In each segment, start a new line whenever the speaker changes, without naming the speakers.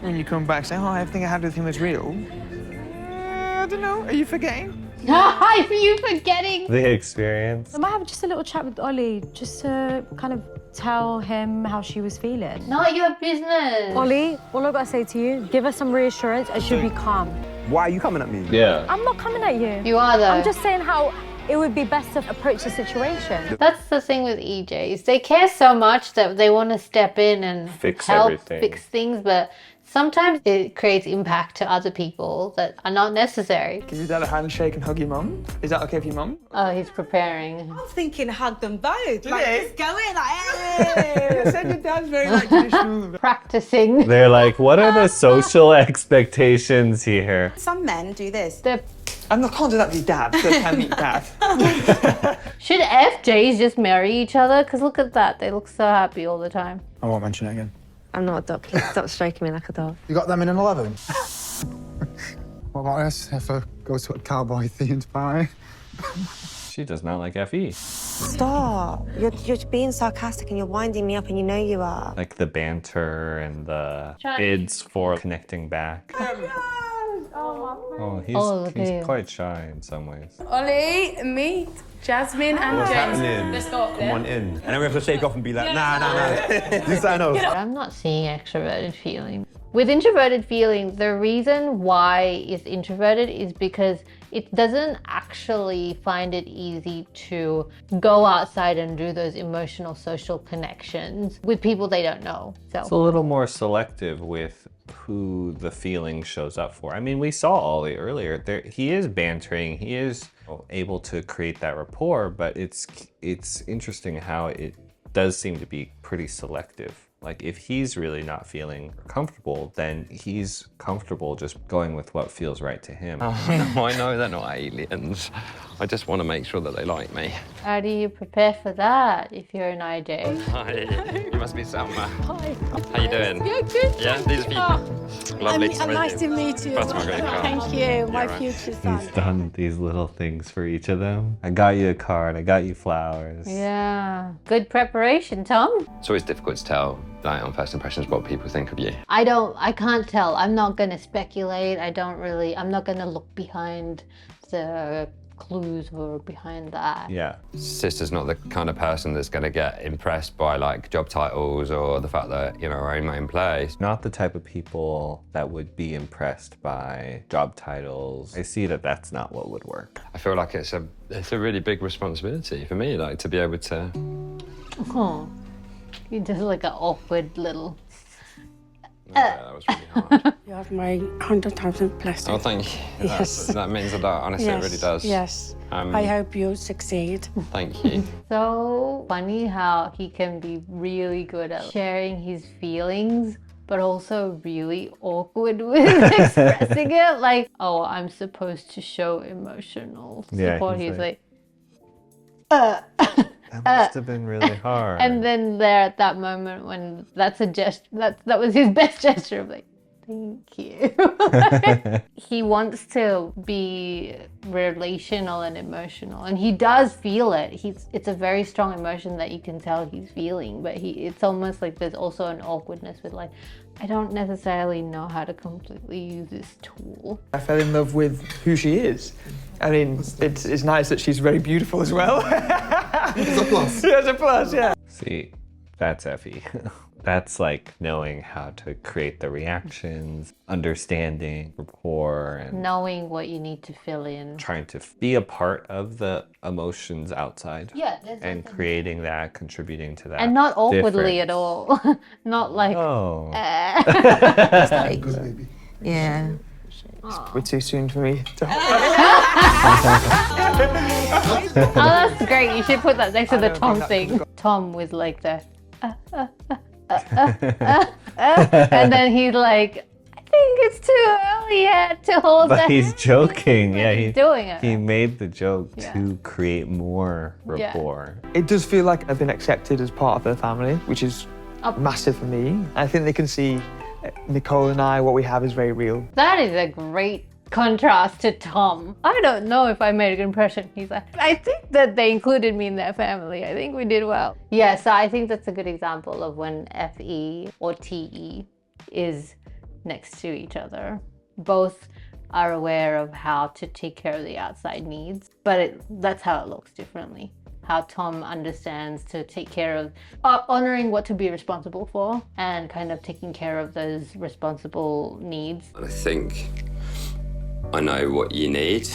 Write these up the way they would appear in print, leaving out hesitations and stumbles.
when you come back saying, oh, everything I had with him was real. I don't know, are you forgetting?
Are you forgetting?
The experience.
I might have just a little chat with Ollie, just to kind of tell him how she was feeling.
Not your business.
Ollie, all I've got to say to you, give her some reassurance and she'll be calm.
Why are you coming at me?
Yeah.
I'm not coming at you.
You are though.
I'm just saying how it would be best to approach the situation.
That's the thing with EJs. They care so much that they want to step in and help fix things, but sometimes it creates impact to other people that are not necessary.
Give your dad a handshake and hug your mum. Is that okay for your mum?
Oh, he's preparing.
I'm thinking hug them both. Like, just go in, like,
Hey! I said your dad's very like traditional.
Practicing.
They're like, what are the social expectations here?
Some men do this.
I can't do that to your dad, so I can meet dad.
Should FJs just marry each other? Because look at that. They look so happy all the time.
I won't mention it again.
I'm not a dog. Please stop stroking me like a dog.
You got them in an 11? What about us if I go to a cowboy-themed party?
She does not like FE.
Stop. You're being sarcastic and you're winding me up and you know you are.
Like the banter and the bids for connecting back. Oh, he's quite shy in some ways.
Ollie, meet Jasmine and
What's
James.
happening?
Let's go up there.
Come on in. And then we have to shake off and be like, nah. You sign off.
I'm not seeing extroverted feeling. With introverted feeling, the reason why it's introverted is because it doesn't actually find it easy to go outside and do those emotional social connections with people they don't know. So
It's a little more selective with who the feeling shows up for. I mean, we saw Ollie earlier. He is bantering. He is able to create that rapport, but it's interesting how it does seem to be pretty selective. Like if he's really not feeling comfortable, then he's comfortable just going with what feels right to him.
Oh, no, I know they're not aliens. I just want to make sure that they like me.
how do you prepare for that if you're an IJ?
Hi, you must be Selma.
Hi.
How you doing?
Yeah, good.
Yeah, these are people. Lovely to meet you.
Nice to meet you.
Fatima, great car.
Thank you, my
right.
future son.
He's done these little things for each of them. I got you a card, I got you flowers.
Yeah, good preparation, Tom.
It's always difficult to tell, like, on first impressions what people think of you.
I can't tell. I'm not gonna speculate. I'm not gonna look behind the clues or behind that.
Yeah.
Sister's not the kind of person that's going to get impressed by like job titles or the fact that, you know, her own main place.
Not the type of people that would be impressed by job titles. I see that that's not what would work.
I feel like it's a really big responsibility for me, like to be able to.
Oh, you just like an awkward little.
Yeah, that was really hard.
You have my 100,000 blessing.
Oh, thank you.
Yes.
That means a lot, honestly,
Yes,
it really does.
Yes. I hope you succeed.
Thank you.
So funny how he can be really good at sharing his feelings, but also really awkward with expressing it. Like, oh, I'm supposed to show emotional support.
he's
He's like
That must have been really hard.
and then there at that moment when that's a gesture, that was his best gesture of like, thank you. He wants to be relational and emotional, and he does feel it. It's a very strong emotion that you can tell he's feeling, but it's almost like there's also an awkwardness with like, I don't necessarily know how to completely use this tool.
I fell in love with who she is. I mean, it's nice that she's very beautiful as well.
It's a plus.
Yeah, it's a plus, yeah.
See, that's Effie. That's like knowing how to create the reactions, understanding rapport, and
Knowing what you need to fill in.
trying to be a part of the emotions outside.
Yeah,
And creating that, contributing to that.
and not awkwardly
difference.
at all. Not like,
Oh.
Good baby.
Yeah.
We're too soon for me to
oh, that's great. You should put that next to the Tom thing. Tom was like the, and then he's like, I think it's too early yet to hold
But
that.
he's joking. Yeah,
He's doing it.
he made the joke
Yeah.
to create more rapport.
It does feel like I've been accepted as part of her family, which is massive for me. I think they can see Nicole and I, what we have is very real.
That is a great contrast to Tom. I don't know if I made a good impression. He's like, I think that they included me in their family. I think we did well. Yeah, so I think that's a good example of when FE or TE is next to each other. Both are aware of how to take care of the outside needs, but that's how it looks differently. How Tom understands to take care of honoring what to be responsible for and kind of taking care of those responsible needs.
I think I know what you need.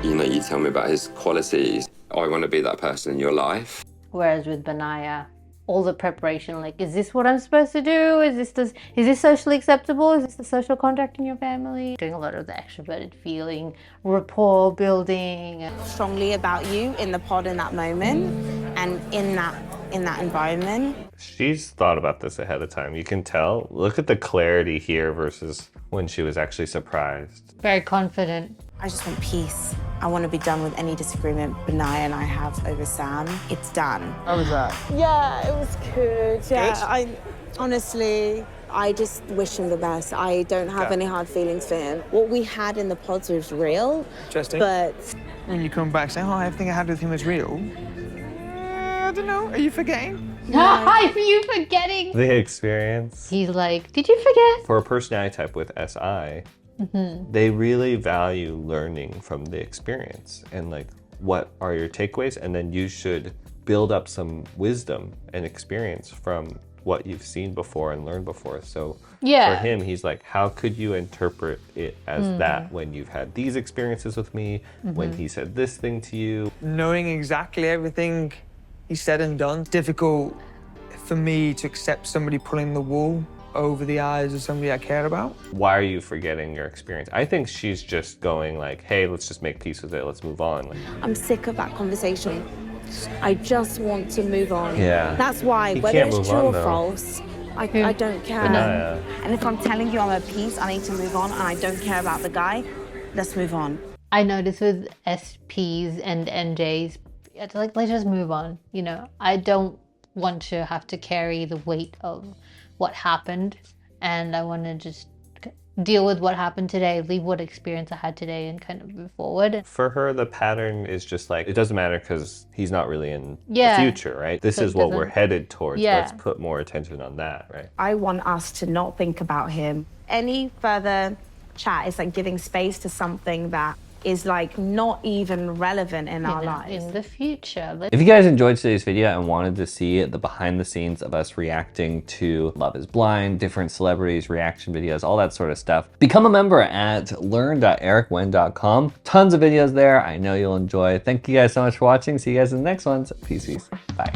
You know, you tell me about his qualities. I want to be that person in your life.
Whereas with Benaya, all the preparation, like, is this what I'm supposed to do? Is this socially acceptable? Is this the social contract in your family? Doing a lot of the extroverted feeling, rapport building.
Strongly about you in the pod in that moment and in that environment.
She's thought about this ahead of time. You can tell. Look at the clarity here versus when she was actually surprised.
Very confident.
I just want peace. I want to be done with any disagreement Benaya and I have over Sam. It's done.
How was that?
Yeah, it was good. Yeah, honestly, I just wish him the best. I don't have any hard feelings for him. What we had in the pods was real.
Interesting.
But
And you come back saying, oh, everything I had with him was real. I don't know. Are you forgetting?
Are you forgetting?
The experience.
He's like, did you forget?
For a personality type with SI, they really value learning from the experience and like, what are your takeaways? And then you should build up some wisdom and experience from what you've seen before and learned before. So for him, he's like, how could you interpret it as that when you've had these experiences with me, when he said this thing to you?
Knowing exactly everything he said and done, difficult for me to accept somebody pulling the wool over the eyes of somebody I care about.
Why are you forgetting your experience? I think she's just going like, hey, let's just make peace with it. Let's move on. Like,
I'm sick of that conversation. I just want to move on.
Yeah.
That's why,
You
whether
can't
it's
move
true
on,
or
though.
false, I don't care.
Benaya.
And if I'm telling you I'm at peace, I need to move on, and I don't care about the guy, let's move on.
I notice with SPs and NJs, it's like, let's just move on. You know, I don't want to have to carry the weight of what happened, and I want to just deal with what happened today, leave what experience I had today, and kind of move forward.
For her, the pattern is just like, it doesn't matter because he's not really in the future, right? This
So
is
it
what we're
doesn't-
headed towards.
Yeah.
Let's put more attention on that, right?
I want us to not think about him. Any further chat is like giving space to something that is like not even relevant in our lives.
In the future.
If you guys enjoyed today's video and wanted to see the behind the scenes of us reacting to Love is Blind, different celebrities, reaction videos, all that sort of stuff, become a member at learn.ericwen.com. Tons of videos there. I know you'll enjoy. Thank you guys so much for watching. See you guys in the next ones. Peace. Bye.